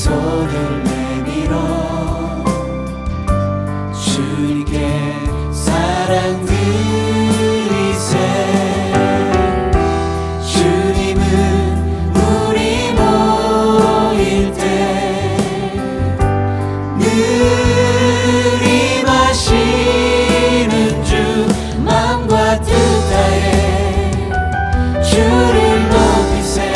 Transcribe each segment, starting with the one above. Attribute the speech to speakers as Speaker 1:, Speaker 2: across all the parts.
Speaker 1: 손을 내밀어 주님께 사랑 드리세. 주님은 우리 모일 때 늘 임하시는 주 마음과 뜻 다해 주를 높이세.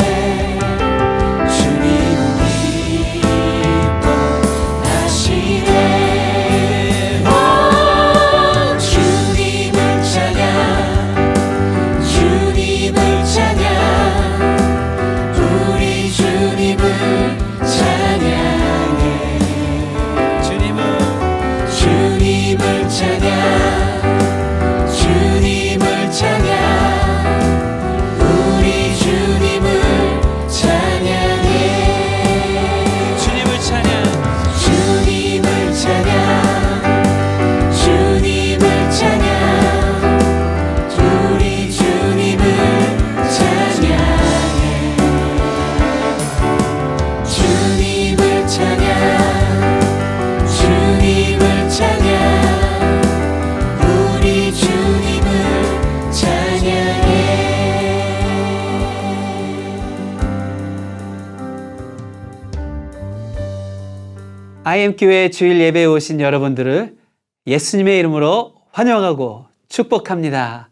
Speaker 2: IM교회 주일 예배에 오신 여러분들을 예수님의 이름으로 환영하고 축복합니다.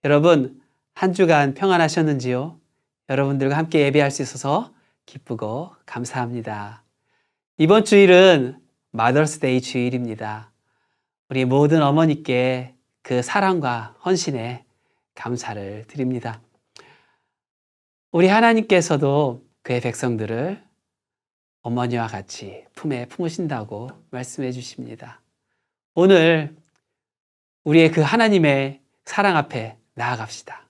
Speaker 2: 여러분, 한 주간 평안하셨는지요? 여러분들과 함께 예배할 수 있어서 기쁘고 감사합니다. 이번 주일은 마더스데이 주일입니다. 우리 모든 어머니께 그 사랑과 헌신에 감사를 드립니다. 우리 하나님께서도 그의 백성들을 어머니와 같이 품에 품으신다고 말씀해 주십니다. 오늘 우리의 그 하나님의 사랑 앞에 나아갑시다.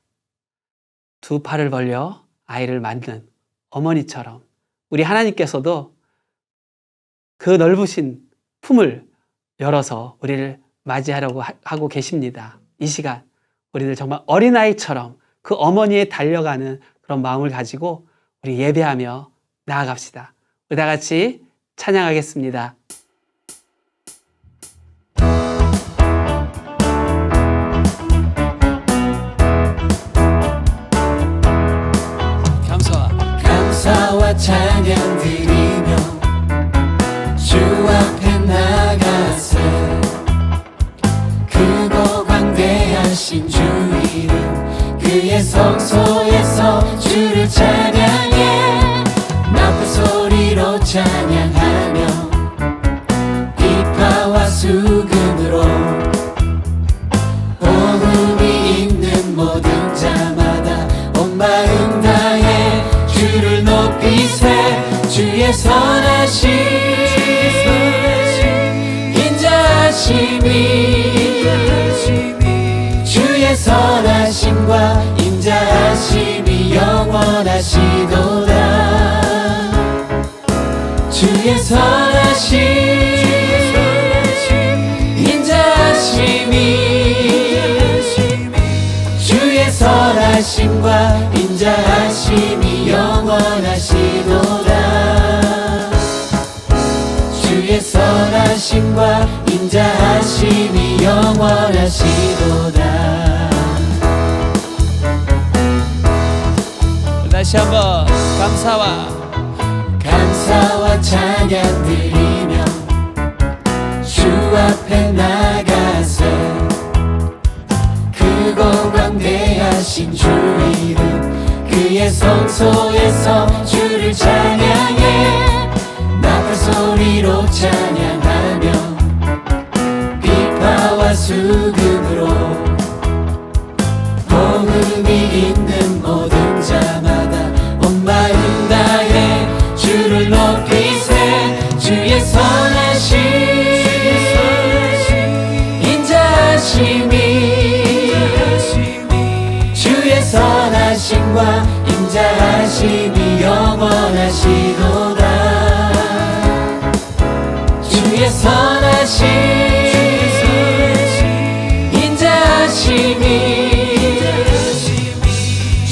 Speaker 2: 두 팔을 벌려 아이를 맞는 어머니처럼 우리 하나님께서도 그 넓으신 품을 열어서 우리를 맞이하려고 하고 계십니다. 이 시간 우리들 정말 어린아이처럼 그 어머니에 달려가는 그런 마음을 가지고 우리 예배하며 나아갑시다. 우리 다 같이 찬양하겠습니다.
Speaker 1: 감사와 찬양 드리며 주 앞에 나가세. 크고 광대하신 주 이름 그의 성소에서 주를 찬양해. 나쁜 소리로 찬양하며 비파와 수금으로 복음이 있는 모든 자마다 온 마음 다해 주를 높이세. 주의 선하심 인자하심이 주의 선하심과 인자하심이 영원하시도다. 주의 선하심 인자하심이 주의 선하심과 인자하심이 영원하시도다. 주의 선하심과 인자하심이 영원하시도다.
Speaker 2: 다시 한번 감사와
Speaker 1: 찬양 드리며 주 앞에 나가세. 크고 광대하신 주 이름 그의 성소에서 주를 찬양해. 나팔 소리로 찬양하며 비파와 수금으로 복음이 있는 모든 자마다 온 마음 다해 주를 높이세. 주의 선하심 인자하심이 주의 선하심과 인자하심이 영원하시도다. 주의 선하심 인자하심이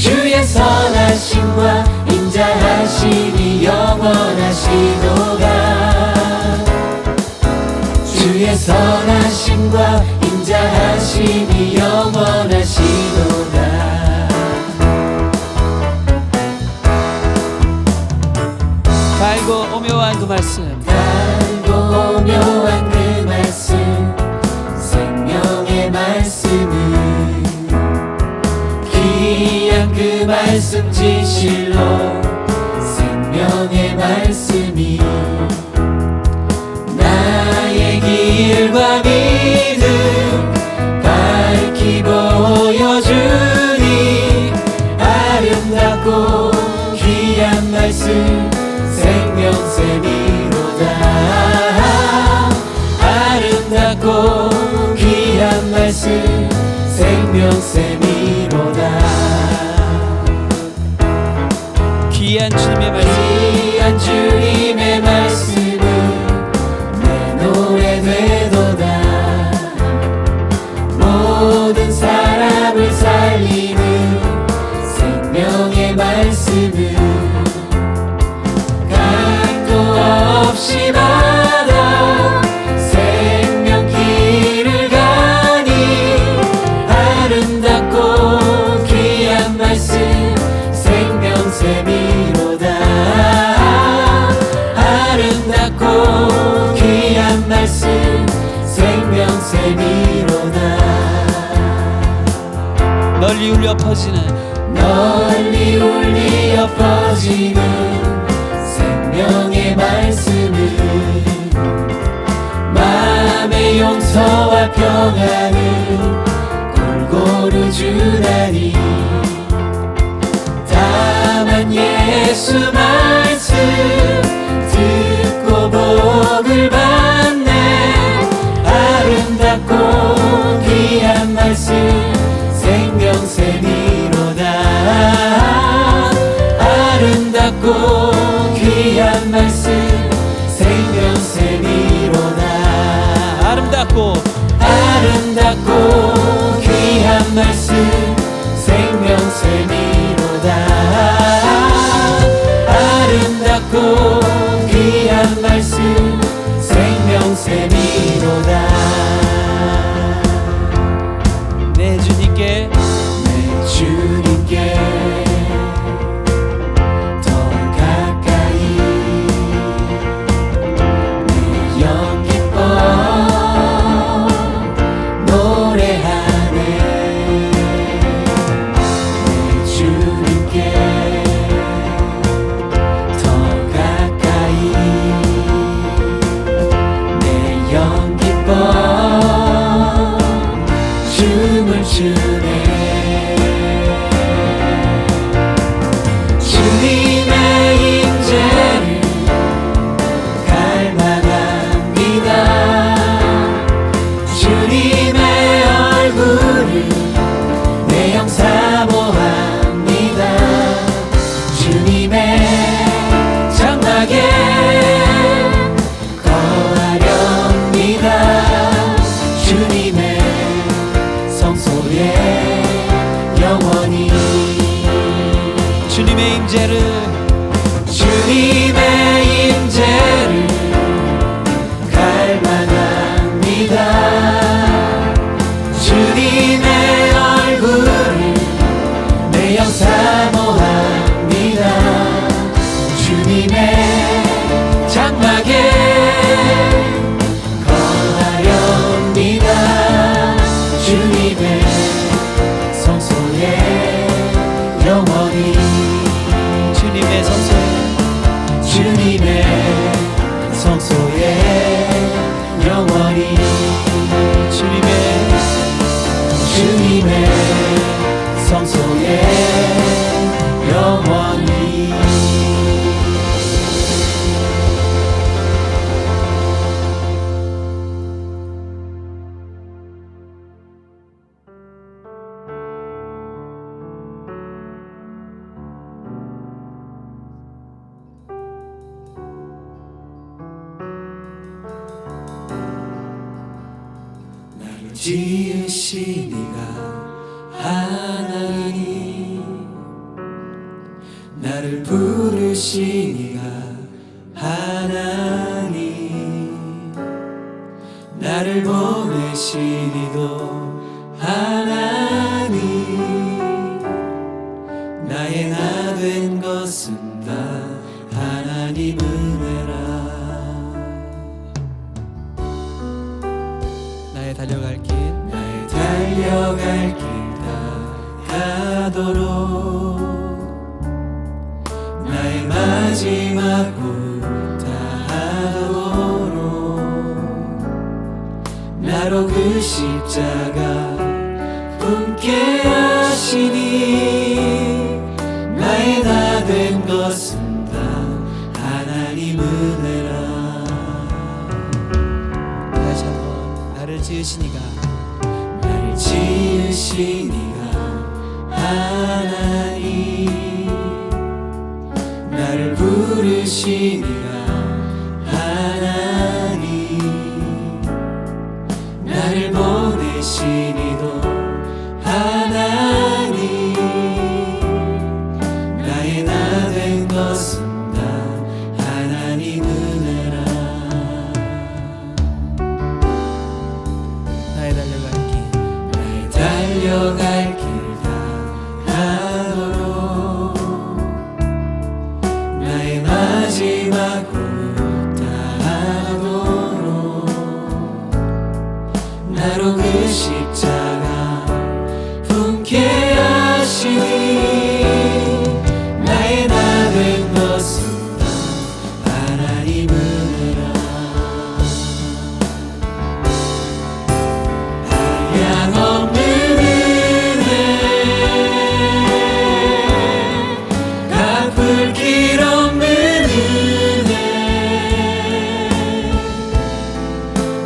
Speaker 1: 주의 선하심과 인자하심이 영원하시도다. 말씀은 귀한 그 말씀 진실로 생명의 말씀이 나의 길과 믿음 밝히 보여주니 아름답고 귀한 말씀 생명샘이로다. 아름답고 귀한 말씀 생명샘이로다.
Speaker 2: 귀한 주님의 말씀,
Speaker 1: 귀한 주님의 말씀은 내 노래 되도다. 모든 사람을 살리는 생명의 말씀은 각도 없이 받아 생명길을 가니 아름답고 귀한 말씀 생명샘이로다. 아름답고 귀한 말씀 생명샘이로다.
Speaker 2: 널리 울려 퍼지는
Speaker 1: 널리 울리어 퍼지는 생명의 말씀은 마음의 용서와 평안을 골고루 주나니 다만 예수 말씀 듣고 복을 받네. 아름답고 귀한 말씀 생명샘이로다. 아름답고 귀한 말씀 생명샘이로다.
Speaker 2: 아름답고
Speaker 1: 귀한 말씀 생명샘이로다. 아름답고 귀한 말씀 생명샘이로다.
Speaker 2: 내 주님께
Speaker 1: 내 주님께 더 가까이 내 영 기뻐 노래하네. 내 주님께 더 가까이 내 영 기뻐 춤을 추네. 주님의 임재를 갈망합니다. 주님의 얼굴을 내 영 사모합니다. 주님의 장막에 거하렵니다. 주님의 성소에 영원히
Speaker 2: 주님의 임재를
Speaker 1: 주님의 임재를 갈망합니다. 주님의 얼굴을 내 영 사모합니다. 주님의 장막에 거하렵니다. 주님의 성소에 영원히
Speaker 2: 주님의 성소에
Speaker 1: 주님의 성소에 영원히 주님의 성소에 영원히. 지으신 이가 하나님, 나를 부르신 이가 하나님, 나를 보내신 이도 하나님, 나의 나 된 것은 다 하나님 은혜라.
Speaker 2: 나의 달려갈 길
Speaker 1: 나의 달려갈 길 다가도록 나의 마지막 호흡 다하도록 나로 그 십자가 품게 하시니 나의 다 된 것은 다 하나님 은혜라.
Speaker 2: 다시 한번 나를 지으시니가
Speaker 1: 나를 지으신 이가 하나님 나를 부르신 이가 하나님 나를 보내신 이도 하나님 나의 나 된 것은 다 하나님 은혜라.
Speaker 2: 나의 달려갈 길
Speaker 1: 나의 달려갈 길 다가도록 나의 마지막 호흡 다하도록 나로 그 십자가 품게 하시니 나의 나 된 것은 다 하나님 은혜라. 한량없는 은혜 갚을 길 없는 은혜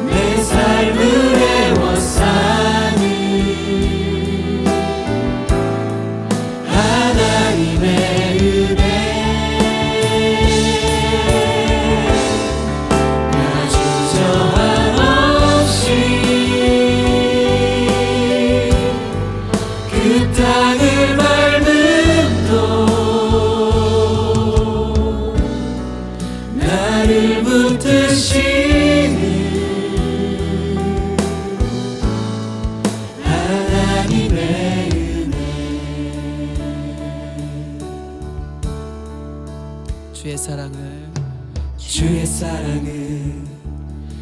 Speaker 1: 내 삶을 애워싸는 하나님의 은혜 나 주저함 없이 그 땅을 밟음도 나를 붙드시는 하나님의 은혜. 주의 사랑을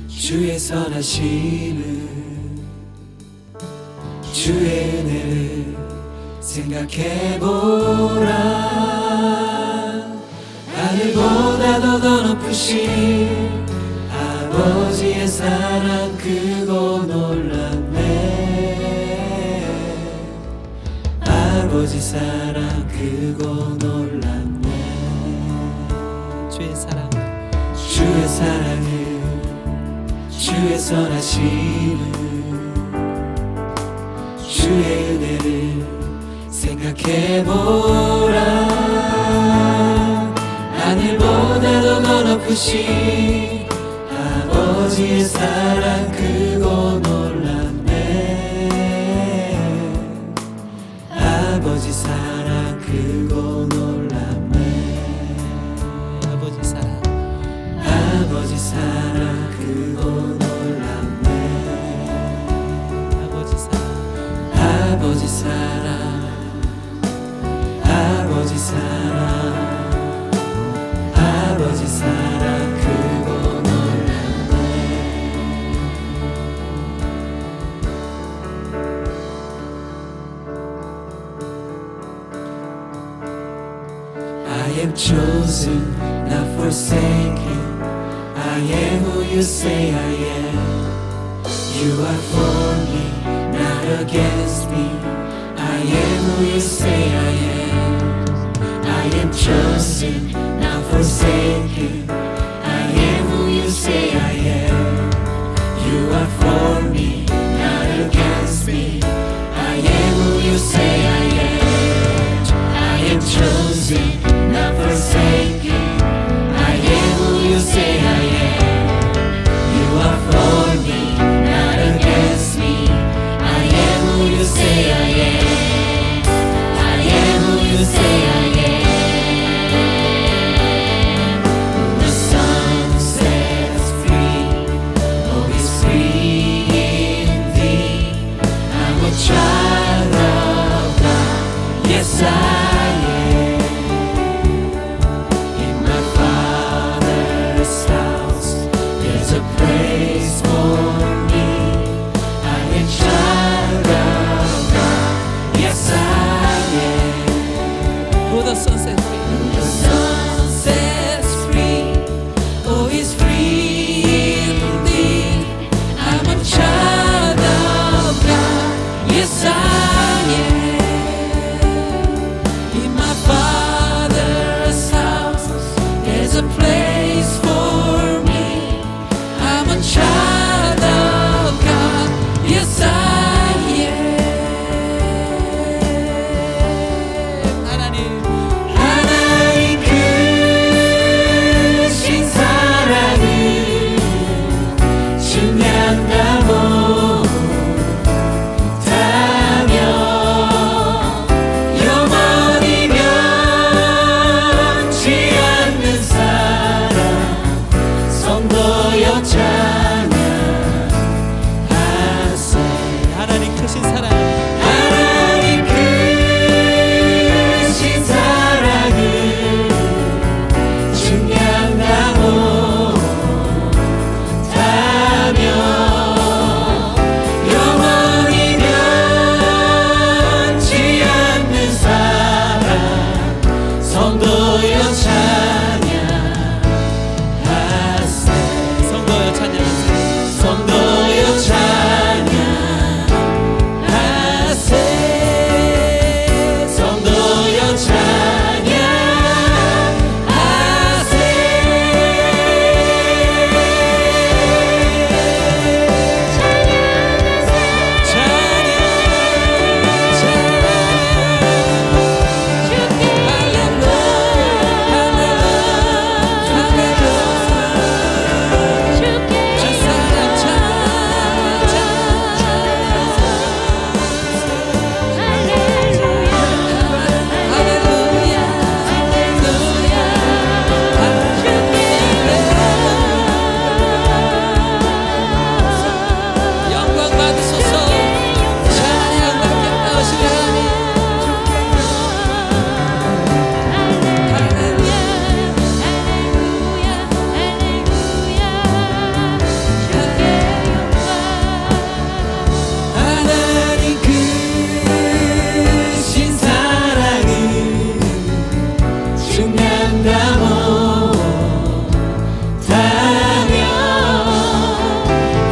Speaker 1: 주의 선하심을 주의 은혜를 생각해보라. 하늘보다도 더 높으신 아버지의 사랑 크고 놀랍네. 아버지 사랑 크고 놀랍네.
Speaker 2: 주의
Speaker 1: 사랑을 주의 선하심을 주의 은혜를 생각해보라. 하늘보다도 더 높으신 아버지의 사랑 크고 놀랍네. 아버지 사랑 크고 놀랍네. 아버지 사랑 크고 놀랍네. 아버지 사랑 아버지 사랑 크고 놀랍네. I am chosen, not forsaken. I am who you say I am. You are for me, not against me. I am who you say I am. I am chosen, not forsaken. I am who you say I am. You are for me, not against me. I am who you say I am. I am chosen, not forsaken. I am who you say I am. You are for me, not against me. I am who you say I am. I am who you say I am. The sun sets free, oh, is free indeed. I'm a child of God, yes I am. In my Father's house, there's a place for me. I am child
Speaker 2: 크신 사랑
Speaker 1: 하나님 크신 사랑을 중량다 못하며 영원히 변치 않는 사랑 성도여 찬양하세
Speaker 2: 성도여 찬양하세요.
Speaker 1: 성도여 찬양하세 성도여 찬양하세
Speaker 2: 영광 받으소서. 찬양 받겠다 하시는 하나님.
Speaker 1: 하나님 크신 사랑을 중량다 못하며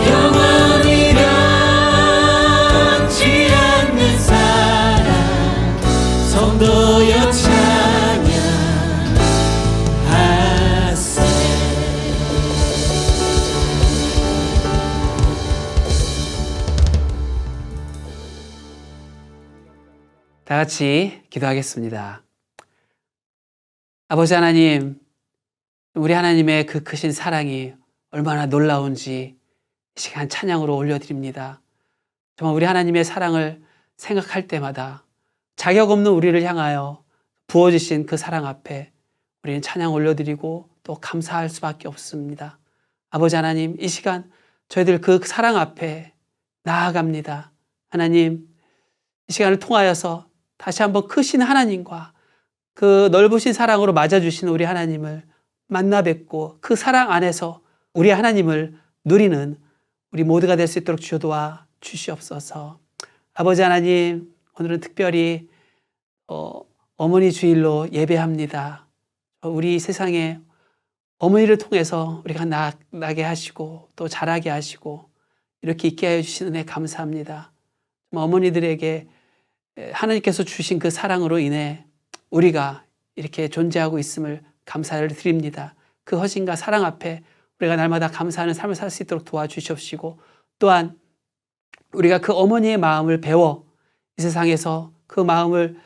Speaker 1: 영원히 변치 않는 사랑 성도여 찬양하세
Speaker 3: 다 같이 기도하겠습니다. 아버지 하나님, 우리 하나님의 그 크신 사랑이 얼마나 놀라운지 이 시간 찬양으로 올려드립니다. 정말 우리 하나님의 사랑을 생각할 때마다 자격 없는 우리를 향하여 부어주신 그 사랑 앞에 우리는 찬양 올려드리고 또 감사할 수밖에 없습니다. 아버지 하나님, 이 시간 저희들 그 사랑 앞에 나아갑니다. 하나님, 이 시간을 통하여서 다시 한번 크신 하나님과 그 넓으신 사랑으로 맞아주신 우리 하나님을 만나 뵙고 그 사랑 안에서 우리 하나님을 누리는 우리 모두가 될 수 있도록 주여 도와 주시옵소서. 아버지 하나님, 오늘은 특별히 어머니 주일로 예배합니다. 우리 세상에 어머니를 통해서 우리가 나게 하시고 또 자라게 하시고 이렇게 있게 하여 주시는 은혜 감사합니다. 어머니들에게 하나님께서 주신 그 사랑으로 인해 우리가 이렇게 존재하고 있음을 감사를 드립니다. 그 허신과 사랑 앞에 우리가 날마다 감사하는 삶을 살 수 있도록 도와주시옵시고 또한 우리가 그 어머니의 마음을 배워 이 세상에서 그 마음을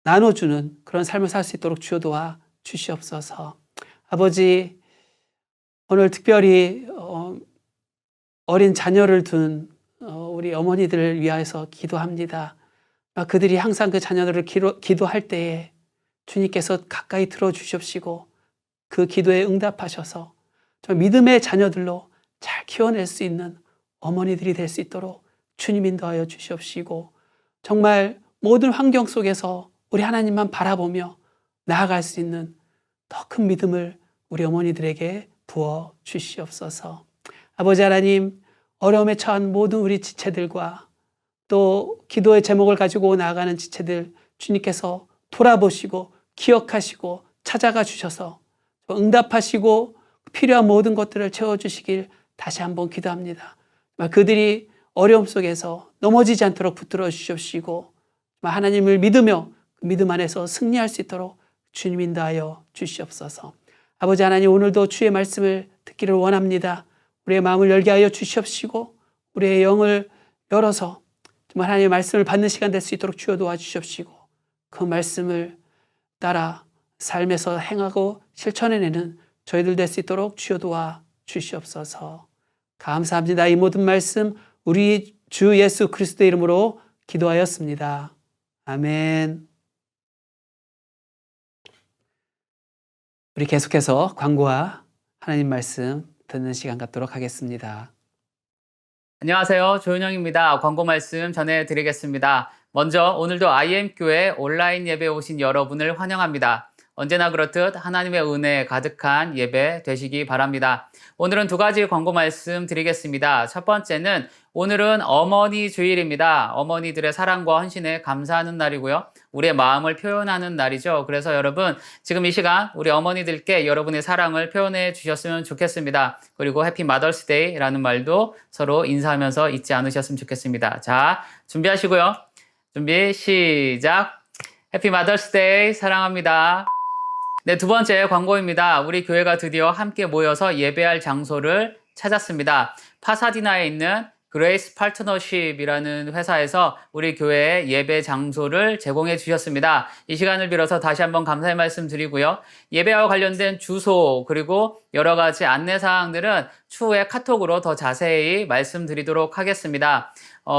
Speaker 3: 나눠주는 그런 삶을 살 수 있도록 주여 도와 주시옵소서. 아버지, 오늘 특별히 어린 자녀를 둔 우리 어머니들을 위하여서 기도합니다. 그들이 항상 그 자녀들을 기도할 때에 주님께서 가까이 들어주시옵시고 그 기도에 응답하셔서 믿음의 자녀들로 잘 키워낼 수 있는 어머니들이 될 수 있도록 주님 인도하여 주시옵시고 정말 모든 환경 속에서 우리 하나님만 바라보며 나아갈 수 있는 더 큰 믿음을 우리 어머니들에게 부어 주시옵소서. 아버지 하나님, 어려움에 처한 모든 우리 지체들과 또 기도의 제목을 가지고 나아가는 지체들 주님께서 돌아보시고 기억하시고 찾아가 주셔서 응답하시고 필요한 모든 것들을 채워주시길 다시 한번 기도합니다. 그들이 어려움 속에서 넘어지지 않도록 붙들어 주시옵시고 하나님을 믿으며 그 믿음 안에서 승리할 수 있도록 주님 인도하여 주시옵소서. 아버지 하나님, 오늘도 주의 말씀을 듣기를 원합니다. 우리의 마음을 열게 하여 주시옵시고 우리의 영을 열어서 정말 하나님의 말씀을 받는 시간 될 수 있도록 주여 도와주시옵시고 그 말씀을 따라 삶에서 행하고 실천해내는 저희들 될 수 있도록 주여 도와 주시옵소서. 감사합니다. 이 모든 말씀 우리 주 예수 그리스도의 이름으로 기도하였습니다. 아멘. 우리 계속해서 광고와 하나님 말씀 듣는 시간 갖도록 하겠습니다.
Speaker 4: 안녕하세요. 조윤영입니다. 광고 말씀 전해드리겠습니다. 먼저 오늘도 IM교회 온라인 예배에 오신 여러분을 환영합니다. 언제나 그렇듯 하나님의 은혜 가득한 예배 되시기 바랍니다. 오늘은 두 가지 광고 말씀 드리겠습니다. 첫 번째는 오늘은 어머니 주일입니다. 어머니들의 사랑과 헌신에 감사하는 날이고요. 우리의 마음을 표현하는 날이죠. 그래서 여러분 지금 이 시간 우리 어머니들께 여러분의 사랑을 표현해 주셨으면 좋겠습니다. 그리고 해피 마더스데이라는 말도 서로 인사하면서 잊지 않으셨으면 좋겠습니다. 자, 준비하시고요. 준비 시작. 해피 마더스데이 사랑합니다. 네, 두 번째 광고입니다. 우리 교회가 드디어 함께 모여서 예배할 장소를 찾았습니다. 파사디나에 있는 그레이스 파트너십이라는 회사에서 우리 교회에 예배 장소를 제공해 주셨습니다. 이 시간을 빌어서 다시 한번 감사의 말씀 드리고요. 예배와 관련된 주소 그리고 여러 가지 안내사항들은 추후에 카톡으로 더 자세히 말씀드리도록 하겠습니다.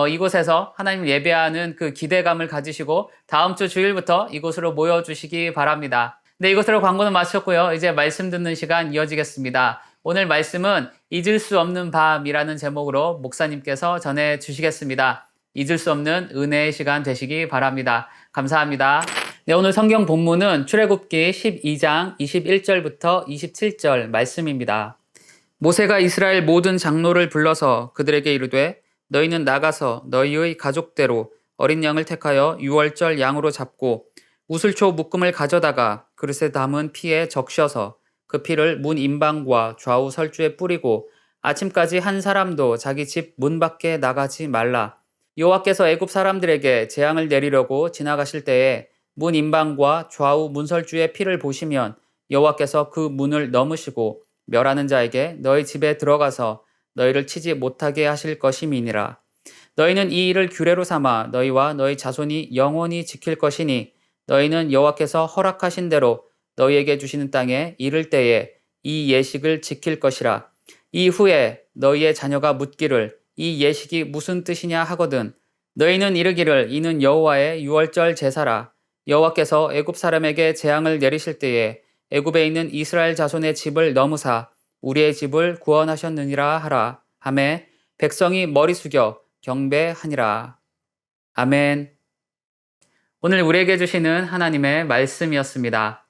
Speaker 4: 이곳에서 하나님 예배하는 그 기대감을 가지시고 다음 주 주일부터 이곳으로 모여주시기 바랍니다. 네, 이것으로 광고는 마쳤고요. 이제 말씀 듣는 시간 이어지겠습니다. 오늘 말씀은 잊을 수 없는 밤이라는 제목으로 목사님께서 전해 주시겠습니다. 잊을 수 없는 은혜의 시간 되시기 바랍니다. 감사합니다. 네, 오늘 성경 본문은 출애굽기 12장 21절부터 27절 말씀입니다. 모세가 이스라엘 모든 장로를 불러서 그들에게 이르되 너희는 나가서 너희의 가족대로 어린 양을 택하여 유월절 양으로 잡고 우슬초 묶음을 가져다가 그릇에 담은 피에 적셔서 그 피를 문 임방과 좌우 설주에 뿌리고 아침까지 한 사람도 자기 집 문 밖에 나가지 말라. 여호와께서 애굽 사람들에게 재앙을 내리려고 지나가실 때에 문 임방과 좌우 문설주의 피를 보시면 여호와께서 그 문을 넘으시고 멸하는 자에게 너희 집에 들어가서 너희를 치지 못하게 하실 것임이니라. 너희는 이 일을 규례로 삼아 너희와 너희 자손이 영원히 지킬 것이니 너희는 여호와께서 허락하신 대로 너희에게 주시는 땅에 이를 때에 이 예식을 지킬 것이라. 이후에 너희의 자녀가 묻기를 이 예식이 무슨 뜻이냐 하거든 너희는 이르기를 이는 여호와의 유월절 제사라. 여호와께서 애굽 사람에게 재앙을 내리실 때에 애굽에 있는 이스라엘 자손의 집을 넘으사 우리의 집을 구원하셨느니라 하라. 하매 백성이 머리 숙여 경배하니라. 아멘. 오늘 우리에게 주시는 하나님의 말씀이었습니다.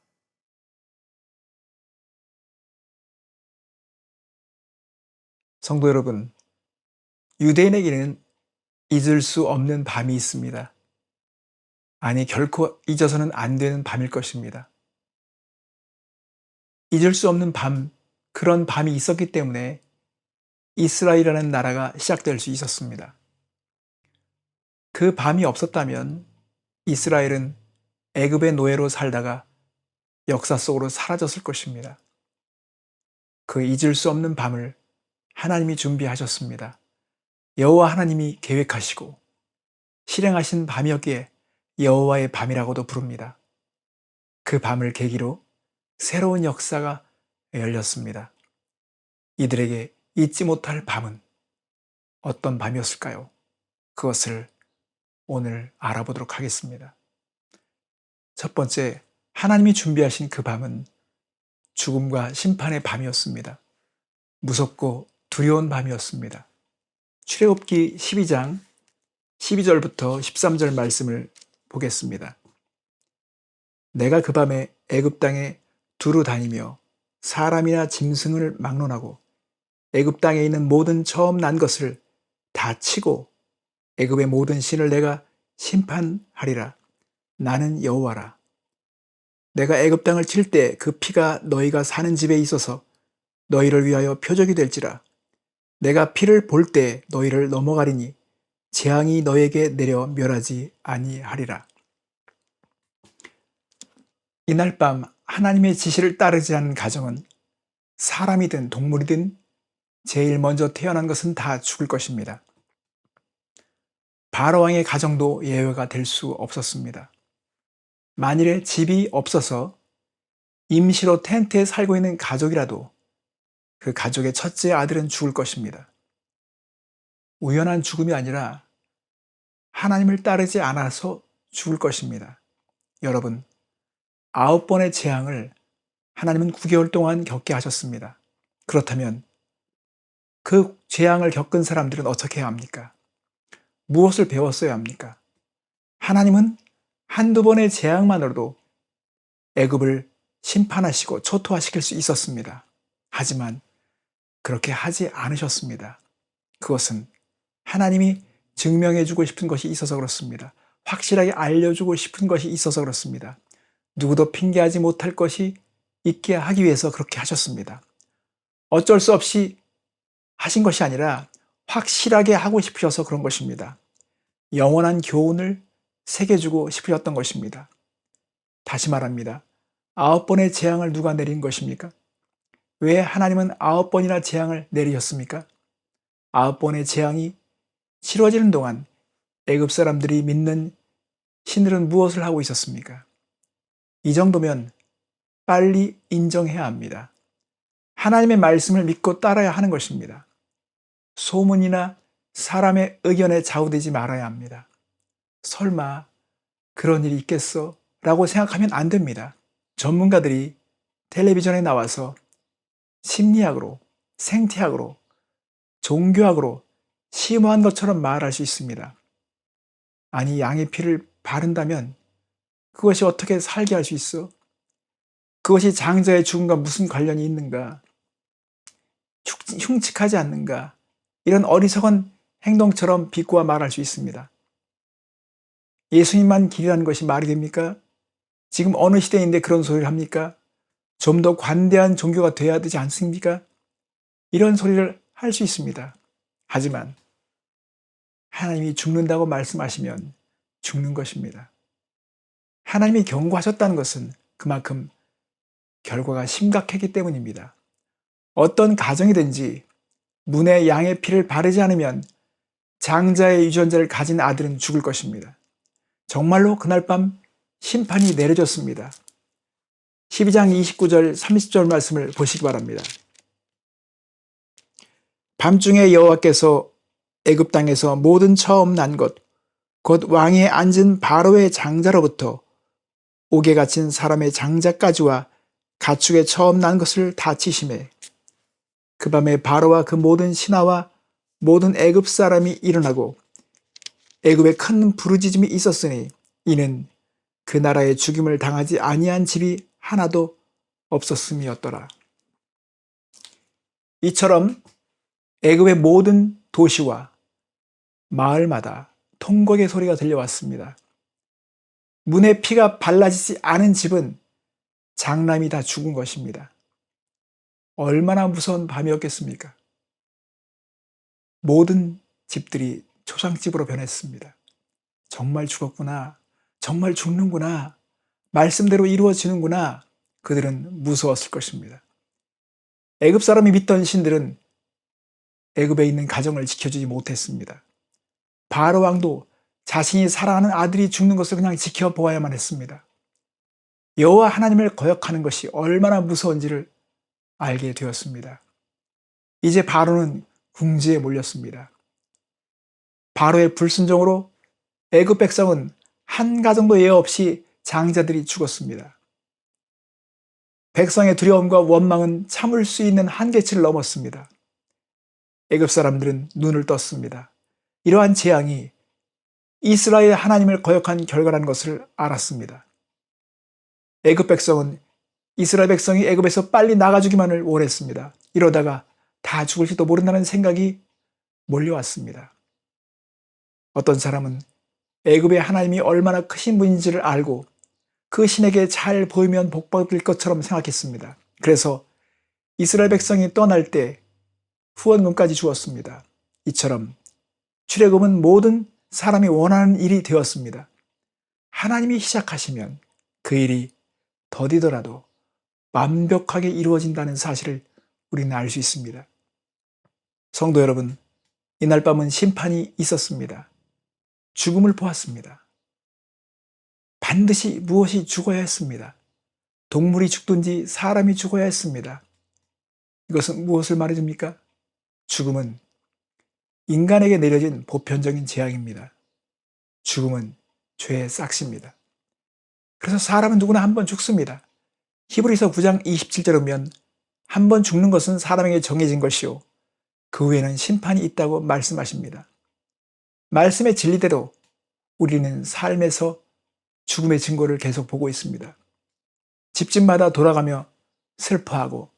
Speaker 5: 성도 여러분, 유대인에게는 잊을 수 없는 밤이 있습니다. 아니, 결코 잊어서는 안 되는 밤일 것입니다. 잊을 수 없는 밤, 그런 밤이 있었기 때문에 이스라엘이라는 나라가 시작될 수 있었습니다. 그 밤이 없었다면 이스라엘은 애굽의 노예로 살다가 역사 속으로 사라졌을 것입니다. 그 잊을 수 없는 밤을 하나님이 준비하셨습니다. 여호와 하나님이 계획하시고 실행하신 밤이었기에 여호와의 밤이라고도 부릅니다. 그 밤을 계기로 새로운 역사가 열렸습니다. 이들에게 잊지 못할 밤은 어떤 밤이었을까요? 그것을 오늘 알아보도록 하겠습니다. 첫 번째, 하나님이 준비하신 그 밤은 죽음과 심판의 밤이었습니다. 무섭고 두려운 밤이었습니다. 출애굽기 12장 12절부터 13절 말씀을 보겠습니다. 내가 그 밤에 애굽 땅에 두루 다니며 사람이나 짐승을 막론하고 애굽 땅에 있는 모든 처음 난 것을 다 치고 애굽의 모든 신을 내가 심판하리라. 나는 여호와라. 내가 애굽 땅을 칠 때 그 피가 너희가 사는 집에 있어서 너희를 위하여 표적이 될지라. 내가 피를 볼 때 너희를 넘어가리니 재앙이 너희에게 내려 멸하지 아니하리라. 이날 밤 하나님의 지시를 따르지 않은 가정은 사람이든 동물이든 제일 먼저 태어난 것은 다 죽을 것입니다. 바로왕의 가정도 예외가 될 수 없었습니다. 만일에 집이 없어서 임시로 텐트에 살고 있는 가족이라도 그 가족의 첫째 아들은 죽을 것입니다. 우연한 죽음이 아니라 하나님을 따르지 않아서 죽을 것입니다. 여러분, 9번의 재앙을 하나님은 9개월 동안 겪게 하셨습니다. 그렇다면 그 재앙을 겪은 사람들은 어떻게 해야 합니까? 무엇을 배웠어야 합니까? 하나님은 한두 번의 재앙만으로도 애굽을 심판하시고 초토화시킬 수 있었습니다. 하지만 그렇게 하지 않으셨습니다. 그것은 하나님이 증명해주고 싶은 것이 있어서 그렇습니다. 확실하게 알려주고 싶은 것이 있어서 그렇습니다. 누구도 핑계하지 못할 것이 있게 하기 위해서 그렇게 하셨습니다. 어쩔 수 없이 하신 것이 아니라 확실하게 하고 싶으셔서 그런 것입니다. 영원한 교훈을 새겨주고 싶으셨던 것입니다. 다시 말합니다. 9번의 재앙을 누가 내린 것입니까? 왜 하나님은 9번이나 재앙을 내리셨습니까? 9번의 재앙이 치러지는 동안 애굽 사람들이 믿는 신들은 무엇을 하고 있었습니까? 이 정도면 빨리 인정해야 합니다. 하나님의 말씀을 믿고 따라야 하는 것입니다. 소문이나 사람의 의견에 좌우되지 말아야 합니다. 설마 그런 일이 있겠어? 라고 생각하면 안 됩니다. 전문가들이 텔레비전에 나와서 심리학으로, 생태학으로, 종교학으로 심오한 것처럼 말할 수 있습니다. 아니, 양의 피를 바른다면 그것이 어떻게 살게 할 수 있어? 그것이 장자의 죽음과 무슨 관련이 있는가? 흉측하지 않는가? 이런 어리석은 행동처럼 비꼬아 말할 수 있습니다. 예수님만 길이라는 것이 말이 됩니까? 지금 어느 시대인데 그런 소리를 합니까? 좀 더 관대한 종교가 돼야 되지 않습니까? 이런 소리를 할 수 있습니다. 하지만 하나님이 죽는다고 말씀하시면 죽는 것입니다. 하나님이 경고하셨다는 것은 그만큼 결과가 심각했기 때문입니다. 어떤 가정이든지 문에 양의 피를 바르지 않으면 장자의 유전자를 가진 아들은 죽을 것입니다. 정말로 그날 밤 심판이 내려졌습니다. 12장 29절 30절 말씀을 보시기 바랍니다. 밤중에 여호와께서 애굽 땅에서 모든 처음 난 것 곧 왕위에 앉은 바로의 장자로부터 옥에 갇힌 사람의 장자까지와 가축의 처음 난 것을 다 치심해 그 밤에 바로와 그 모든 신하와 모든 애굽 사람이 일어나고 애굽에 큰 부르짖음이 있었으니 이는 그 나라의 죽임을 당하지 아니한 집이 하나도 없었음이었더라. 이처럼 애굽의 모든 도시와 마을마다 통곡의 소리가 들려왔습니다. 문에 피가 발라지지 않은 집은 장남이 다 죽은 것입니다. 얼마나 무서운 밤이었겠습니까? 모든 집들이 초상집으로 변했습니다. 정말 죽었구나. 정말 죽는구나. 말씀대로 이루어지는구나. 그들은 무서웠을 것입니다. 애굽 사람이 믿던 신들은 애굽에 있는 가정을 지켜주지 못했습니다. 바로 왕도 자신이 사랑하는 아들이 죽는 것을 그냥 지켜보아야만 했습니다. 여호와 하나님을 거역하는 것이 얼마나 무서운지를 알게 되었습니다. 이제 바로는 궁지에 몰렸습니다. 바로의 불순종으로 애굽 백성은 한 가정도 예외 없이 장자들이 죽었습니다. 백성의 두려움과 원망은 참을 수 있는 한계치를 넘었습니다. 애굽 사람들은 눈을 떴습니다. 이러한 재앙이 이스라엘 하나님을 거역한 결과라는 것을 알았습니다. 애굽 백성은 이스라엘 백성이 애굽에서 빨리 나가주기만을 원했습니다. 이러다가 다 죽을지도 모른다는 생각이 몰려왔습니다. 어떤 사람은 애굽의 하나님이 얼마나 크신 분인지를 알고 그 신에게 잘 보이면 복받을 것처럼 생각했습니다. 그래서 이스라엘 백성이 떠날 때 후원금까지 주었습니다. 이처럼 출애굽은 모든 사람이 원하는 일이 되었습니다. 하나님이 시작하시면 그 일이 더디더라도 완벽하게 이루어진다는 사실을 우리는 알 수 있습니다. 성도 여러분, 이날 밤은 심판이 있었습니다. 죽음을 보았습니다. 반드시 무엇이 죽어야 했습니다. 동물이 죽든지 사람이 죽어야 했습니다. 이것은 무엇을 말해줍니까? 죽음은 인간에게 내려진 보편적인 재앙입니다. 죽음은 죄의 싹시입니다. 그래서 사람은 누구나 한 번 죽습니다. 히브리서 9장 27절에 보면 한 번 죽는 것은 사람에게 정해진 것이요 그 후에는 심판이 있다고 말씀하십니다. 말씀의 진리대로 우리는 삶에서 죽음의 증거를 계속 보고 있습니다. 집집마다 돌아가며 슬퍼하고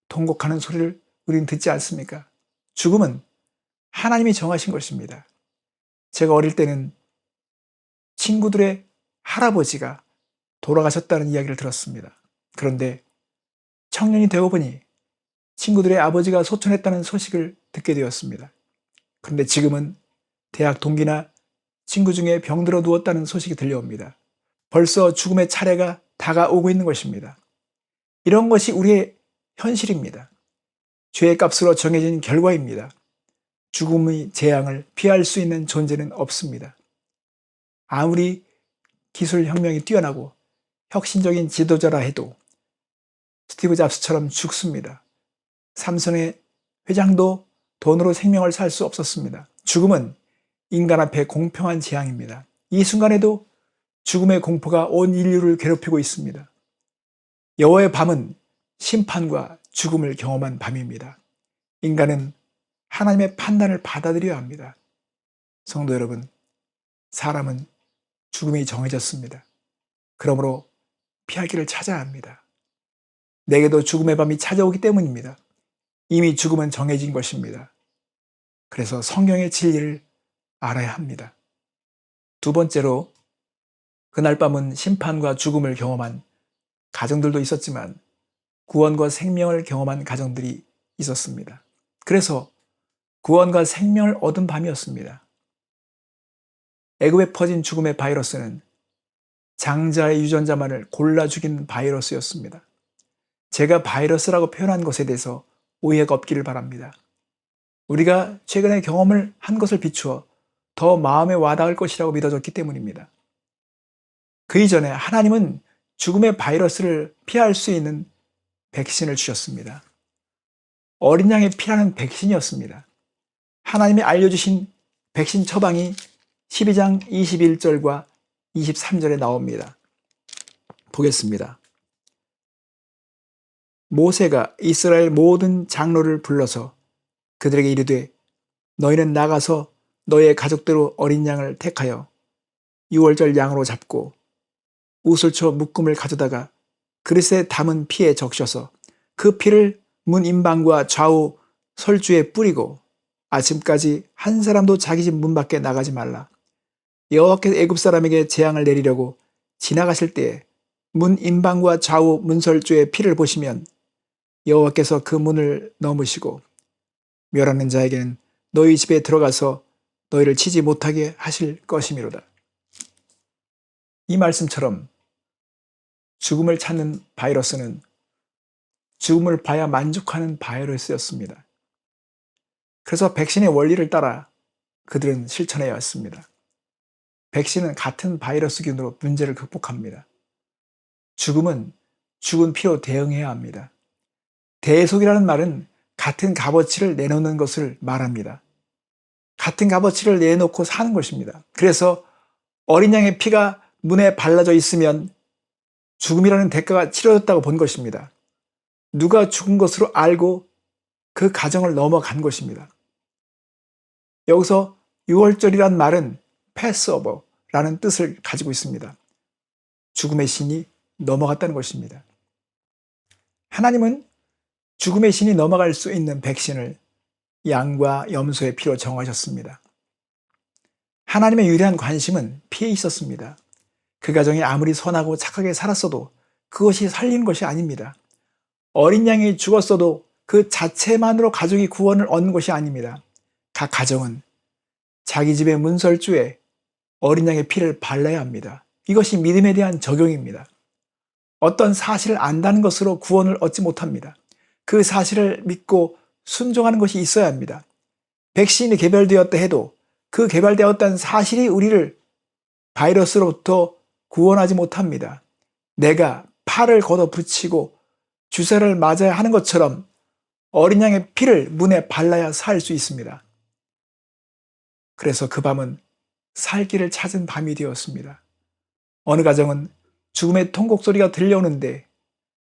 Speaker 5: 통곡하는 소리를 우리는 듣지 않습니까? 죽음은 하나님이 정하신 것입니다. 제가 어릴 때는 친구들의 할아버지가 돌아가셨다는 이야기를 들었습니다. 그런데 청년이 되어 보니 친구들의 아버지가 소천했다는 소식을 듣게 되었습니다. 그런데 지금은 대학 동기나 친구 중에 병들어 누웠다는 소식이 들려옵니다. 벌써 죽음의 차례가 다가오고 있는 것입니다. 이런 것이 우리의 현실입니다. 죄의 값으로 정해진 결과입니다. 죽음의 재앙을 피할 수 있는 존재는 없습니다. 아무리 기술혁명이 뛰어나고 혁신적인 지도자라 해도 스티브 잡스처럼 죽습니다. 삼성의 회장도 돈으로 생명을 살 수 없었습니다. 죽음은 인간 앞에 공평한 재앙입니다. 이 순간에도 죽음의 공포가 온 인류를 괴롭히고 있습니다. 여호와의 밤은 심판과 죽음을 경험한 밤입니다. 인간은 하나님의 판단을 받아들여야 합니다. 성도 여러분, 사람은 죽음이 정해졌습니다. 그러므로 피할 길을 찾아야 합니다. 내게도 죽음의 밤이 찾아오기 때문입니다. 이미 죽음은 정해진 것입니다. 그래서 성경의 진리를 알아야 합니다. 두 번째로, 그날 밤은 심판과 죽음을 경험한 가정들도 있었지만 구원과 생명을 경험한 가정들이 있었습니다. 그래서 구원과 생명을 얻은 밤이었습니다. 애굽에 퍼진 죽음의 바이러스는 장자의 유전자만을 골라 죽이는 바이러스였습니다. 제가 바이러스라고 표현한 것에 대해서 오해가 없기를 바랍니다. 우리가 최근에 경험을 한 것을 비추어 더 마음에 와닿을 것이라고 믿어졌기 때문입니다. 그 이전에 하나님은 죽음의 바이러스를 피할 수 있는 백신을 주셨습니다. 어린 양의 피라는 백신이었습니다. 하나님이 알려주신 백신 처방이 12장 21절과 23절에 나옵니다. 보겠습니다. 모세가 이스라엘 모든 장로를 불러서 그들에게 이르되 너희는 나가서 너의 가족대로 어린 양을 택하여 유월절 양으로 잡고 우슬초 묶음을 가져다가 그릇에 담은 피에 적셔서 그 피를 문 임방과 좌우 설주에 뿌리고 아침까지 한 사람도 자기 집 문 밖에 나가지 말라. 여호와께서 애굽 사람에게 재앙을 내리려고 지나가실 때에 문 임방과 좌우 문설주의 피를 보시면 여호와께서 그 문을 넘으시고 멸하는 자에게는 너희 집에 들어가서 너희를 치지 못하게 하실 것이미로다. 이 말씀처럼 죽음을 찾는 바이러스는 죽음을 봐야 만족하는 바이러스였습니다. 그래서 백신의 원리를 따라 그들은 실천해 왔습니다. 백신은 같은 바이러스균으로 문제를 극복합니다. 죽음은 죽은 피로 대응해야 합니다. 대속이라는 말은 같은 값어치를 내놓는 것을 말합니다. 같은 값어치를 내놓고 사는 것입니다. 그래서 어린 양의 피가 문에 발라져 있으면 죽음이라는 대가가 치러졌다고 본 것입니다. 누가 죽은 것으로 알고 그 가정을 넘어간 것입니다. 여기서 유월절이란 말은 패스오버라는 뜻을 가지고 있습니다. 죽음의 신이 넘어갔다는 것입니다. 하나님은 죽음의 신이 넘어갈 수 있는 백신을 양과 염소의 피로 정하셨습니다. 하나님의 유일한 관심은 피에 있었습니다. 그 가정이 아무리 선하고 착하게 살았어도 그것이 살리는 것이 아닙니다. 어린 양이 죽었어도 그 자체만으로 가족이 구원을 얻는 것이 아닙니다. 각 가정은 자기 집의 문설주에 어린 양의 피를 발라야 합니다. 이것이 믿음에 대한 적용입니다. 어떤 사실을 안다는 것으로 구원을 얻지 못합니다. 그 사실을 믿고 순종하는 것이 있어야 합니다. 백신이 개발되었다 해도 그 개발되었다는 사실이 우리를 바이러스로부터 구원하지 못합니다. 내가 팔을 걷어붙이고 주사를 맞아야 하는 것처럼 어린 양의 피를 문에 발라야 살 수 있습니다. 그래서 그 밤은 살 길을 찾은 밤이 되었습니다. 어느 가정은 죽음의 통곡 소리가 들려오는데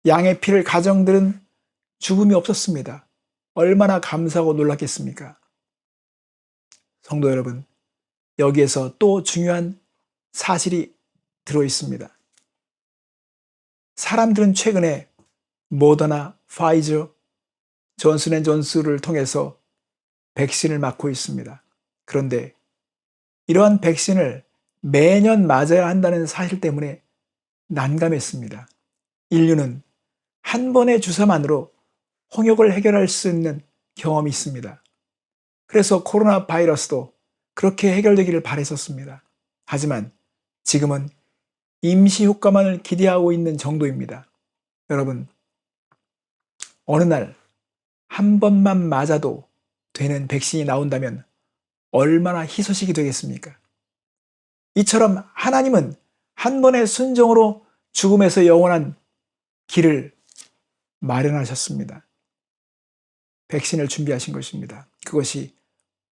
Speaker 5: 양의 피를 가정들은 죽음이 없었습니다. 얼마나 감사하고 놀랐겠습니까? 성도 여러분, 여기에서 또 중요한 사실이 들어 있습니다. 사람들은 최근에 모더나, 파이저, 존슨앤존슨을 통해서 백신을 맞고 있습니다. 그런데 이러한 백신을 매년 맞아야 한다는 사실 때문에 난감했습니다. 인류는 한 번의 주사만으로 홍역을 해결할 수 있는 경험이 있습니다. 그래서 코로나 바이러스도 그렇게 해결되기를 바랬었습니다. 하지만 지금은 임시 효과만을 기대하고 있는 정도입니다. 여러분, 어느 날 한 번만 맞아도 되는 백신이 나온다면 얼마나 희소식이 되겠습니까? 이처럼 하나님은 한 번의 순종으로 죽음에서 영원한 길을 마련하셨습니다. 백신을 준비하신 것입니다. 그것이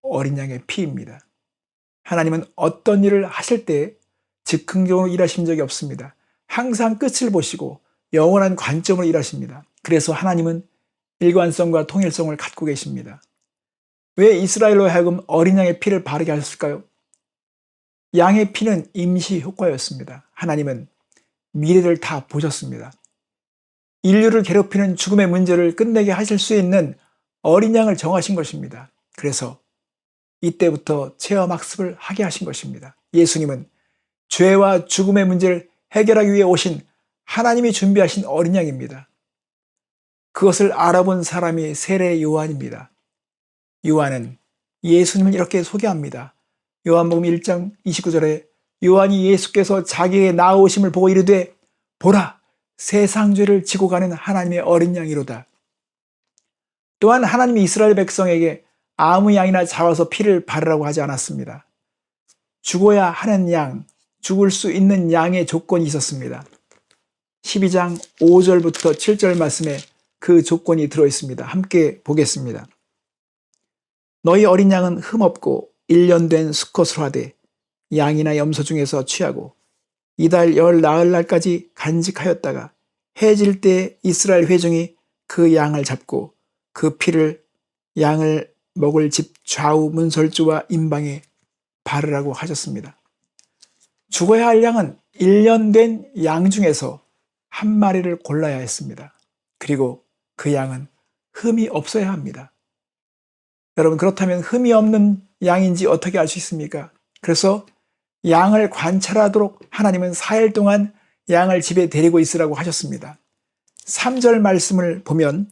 Speaker 5: 어린 양의 피입니다. 하나님은 어떤 일을 하실 때 즉흥적으로 일하신 적이 없습니다. 항상 끝을 보시고 영원한 관점으로 일하십니다. 그래서 하나님은 일관성과 통일성을 갖고 계십니다. 왜 이스라엘로 하여금 어린 양의 피를 바르게 하셨을까요? 양의 피는 임시 효과였습니다. 하나님은 미래를 다 보셨습니다. 인류를 괴롭히는 죽음의 문제를 끝내게 하실 수 있는 어린 양을 정하신 것입니다. 그래서 이때부터 체험학습을 하게 하신 것입니다. 예수님은 죄와 죽음의 문제를 해결하기 위해 오신 하나님이 준비하신 어린 양입니다. 그것을 알아본 사람이 세례 요한입니다. 요한은 예수님을 이렇게 소개합니다. 요한복음 1장 29절에 요한이 예수께서 자기의 나오심을 보고 이르되 보라, 세상 죄를 지고 가는 하나님의 어린 양이로다. 또한 하나님이 이스라엘 백성에게 아무 양이나 잡아서 피를 바르라고 하지 않았습니다. 죽어야 하는 양, 죽을 수 있는 양의 조건이 있었습니다. 12장 5절부터 7절 말씀에 그 조건이 들어있습니다. 함께 보겠습니다. 너희 어린 양은 흠없고 1년 된 수컷을 하되 양이나 염소 중에서 취하고 이달 열 나흘 날까지 간직하였다가 해질 때 이스라엘 회중이 그 양을 잡고 그 피를 양을 먹을 집 좌우 문설주와 임방에 바르라고 하셨습니다. 죽어야 할 양은 1년 된 양 중에서 한 마리를 골라야 했습니다. 그리고 그 양은 흠이 없어야 합니다. 여러분, 그렇다면 흠이 없는 양인지 어떻게 알 수 있습니까? 그래서 양을 관찰하도록 하나님은 4일 동안 양을 집에 데리고 있으라고 하셨습니다. 3절 말씀을 보면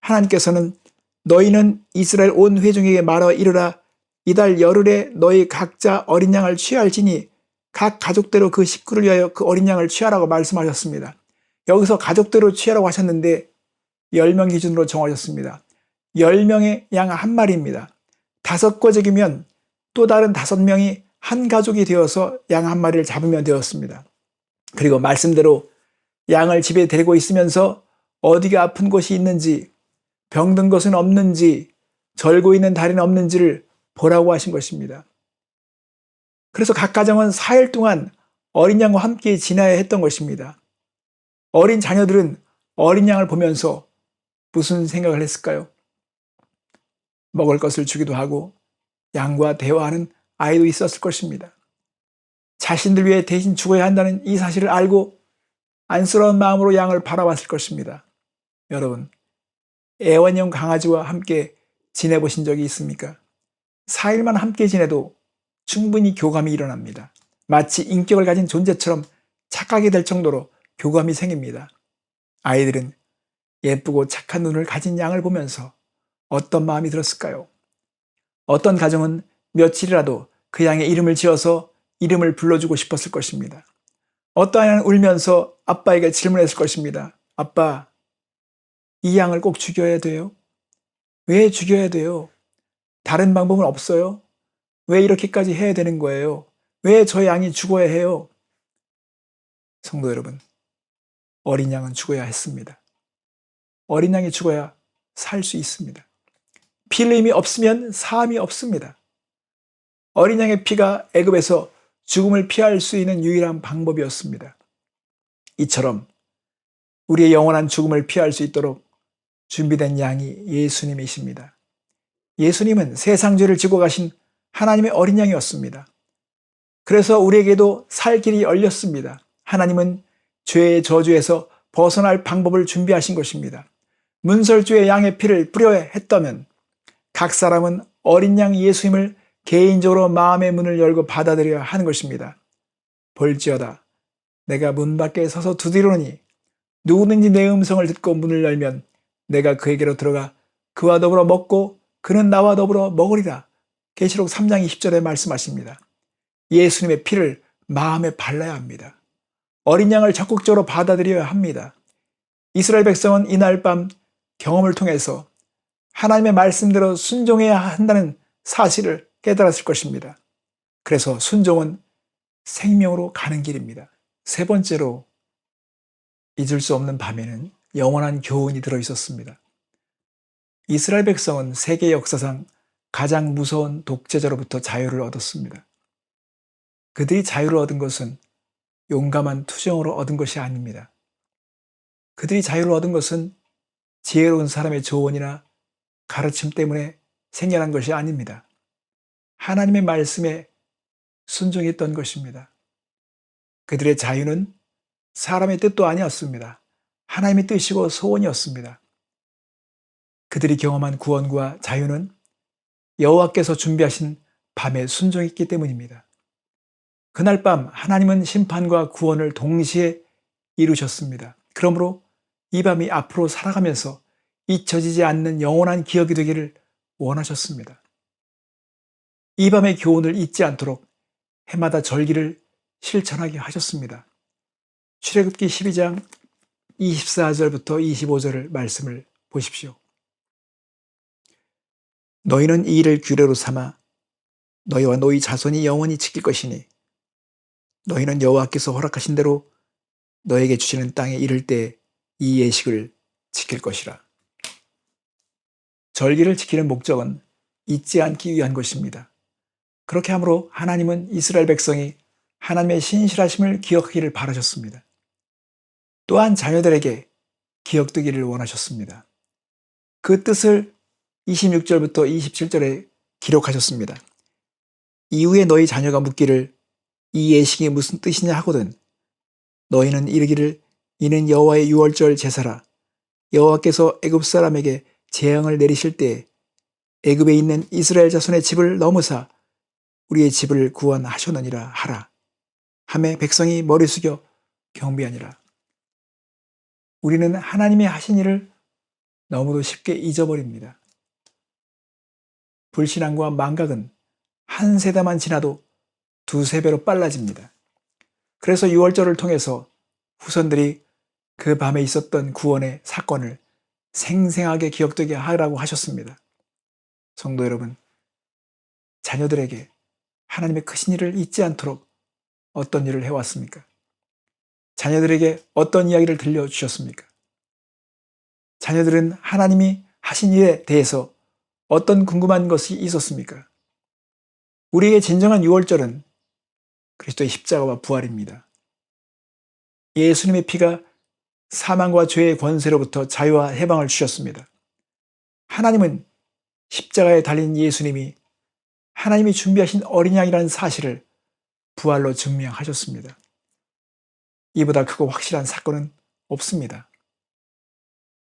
Speaker 5: 하나님께서는 너희는 이스라엘 온 회중에게 말하여 이르라 이달 열흘에 너희 각자 어린 양을 취할지니 각 가족대로 그 식구를 위하여 그 어린 양을 취하라고 말씀하셨습니다. 여기서 가족대로 취하라고 하셨는데 10명 기준으로 정하셨습니다. 10명의 양 한 마리입니다. 5가족이면 또 다른 5명이 한 가족이 되어서 양 한 마리를 잡으면 되었습니다. 그리고 말씀대로 양을 집에 데리고 있으면서 어디가 아픈 곳이 있는지, 병든 것은 없는지, 절고 있는 다리는 없는지를 보라고 하신 것입니다. 그래서 각 가정은 4일 동안 어린 양과 함께 지내야 했던 것입니다. 어린 자녀들은 어린 양을 보면서 무슨 생각을 했을까요? 먹을 것을 주기도 하고 양과 대화하는 아이도 있었을 것입니다. 자신들 위해 대신 죽어야 한다는 이 사실을 알고 안쓰러운 마음으로 양을 바라봤을 것입니다. 여러분, 애완용 강아지와 함께 지내보신 적이 있습니까? 4일만 함께 지내도 충분히 교감이 일어납니다. 마치 인격을 가진 존재처럼 착하게 될 정도로 교감이 생깁니다. 아이들은 예쁘고 착한 눈을 가진 양을 보면서 어떤 마음이 들었을까요? 어떤 가정은 며칠이라도 그 양의 이름을 지어서 이름을 불러주고 싶었을 것입니다. 어떤 아이는 울면서 아빠에게 질문했을 것입니다. 아빠, 이 양을 꼭 죽여야 돼요? 왜 죽여야 돼요? 다른 방법은 없어요? 왜 이렇게까지 해야 되는 거예요? 왜 저 양이 죽어야 해요? 성도 여러분, 어린 양은 죽어야 했습니다. 어린 양이 죽어야 살 수 있습니다. 피 흘림이 없으면 사함이 없습니다. 어린 양의 피가 애굽에서 죽음을 피할 수 있는 유일한 방법이었습니다. 이처럼 우리의 영원한 죽음을 피할 수 있도록 준비된 양이 예수님이십니다. 예수님은 세상 죄를 지고 가신 하나님의 어린 양이었습니다. 그래서 우리에게도 살 길이 열렸습니다. 하나님은 죄의 저주에서 벗어날 방법을 준비하신 것입니다. 문설주의 양의 피를 뿌려야 했다면 각 사람은 어린 양 예수님을 개인적으로 마음의 문을 열고 받아들여야 하는 것입니다. 볼지어다 내가 문 밖에 서서 두드리노니 누구든지 내 음성을 듣고 문을 열면 내가 그에게로 들어가 그와 더불어 먹고 그는 나와 더불어 먹으리라. 계시록 3장 20절에 말씀하십니다. 예수님의 피를 마음에 발라야 합니다. 어린 양을 적극적으로 받아들여야 합니다. 이스라엘 백성은 이날 밤 경험을 통해서 하나님의 말씀대로 순종해야 한다는 사실을 깨달았을 것입니다. 그래서 순종은 생명으로 가는 길입니다. 세 번째로 잊을 수 없는 밤에는 영원한 교훈이 들어있었습니다. 이스라엘 백성은 세계 역사상 가장 무서운 독재자로부터 자유를 얻었습니다. 그들이 자유를 얻은 것은 용감한 투정으로 얻은 것이 아닙니다. 그들이 자유를 얻은 것은 지혜로운 사람의 조언이나 가르침 때문에 생겨난 것이 아닙니다. 하나님의 말씀에 순종했던 것입니다. 그들의 자유는 사람의 뜻도 아니었습니다. 하나님의 뜻이고 소원이었습니다. 그들이 경험한 구원과 자유는 여호와께서 준비하신 밤에 순종했기 때문입니다. 그날 밤 하나님은 심판과 구원을 동시에 이루셨습니다. 그러므로 이 밤이 앞으로 살아가면서 잊혀지지 않는 영원한 기억이 되기를 원하셨습니다. 이 밤의 교훈을 잊지 않도록 해마다 절기를 실천하게 하셨습니다. 출애굽기 12장 24절부터 25절을 말씀을 보십시오. 너희는 이 일을 규례로 삼아 너희와 너희 자손이 영원히 지킬 것이니 너희는 여호와께서 허락하신 대로 너에게 주시는 땅에 이를 때 이 예식을 지킬 것이라. 절기를 지키는 목적은 잊지 않기 위한 것입니다. 그렇게 함으로 하나님은 이스라엘 백성이 하나님의 신실하심을 기억하기를 바라셨습니다. 또한 자녀들에게 기억되기를 원하셨습니다. 그 뜻을 26절부터 27절에 기록하셨습니다. 이후에 너희 자녀가 묻기를 이 예식이 무슨 뜻이냐 하거든 너희는 이르기를 이는 여호와의 유월절 제사라. 여호와께서 애굽 사람에게 재앙을 내리실 때 애굽에 있는 이스라엘 자손의 집을 넘으사 우리의 집을 구원하셨느니라 하라. 하매 백성이 머리 숙여 경배하니라. 우리는 하나님이 하신 일을 너무도 쉽게 잊어버립니다. 불신앙과 망각은 한 세대만 지나도 두세 배로 빨라집니다. 그래서 유월절을 통해서 후손들이 그 밤에 있었던 구원의 사건을 생생하게 기억되게 하라고 하셨습니다. 성도 여러분, 자녀들에게 하나님의 크신 일을 잊지 않도록 어떤 일을 해왔습니까? 자녀들에게 어떤 이야기를 들려주셨습니까? 자녀들은 하나님이 하신 일에 대해서 어떤 궁금한 것이 있었습니까? 우리에게 진정한 유월절은 그리스도의 십자가와 부활입니다. 예수님의 피가 사망과 죄의 권세로부터 자유와 해방을 주셨습니다. 하나님은 십자가에 달린 예수님이 하나님이 준비하신 어린 양이라는 사실을 부활로 증명하셨습니다. 이보다 크고 확실한 사건은 없습니다.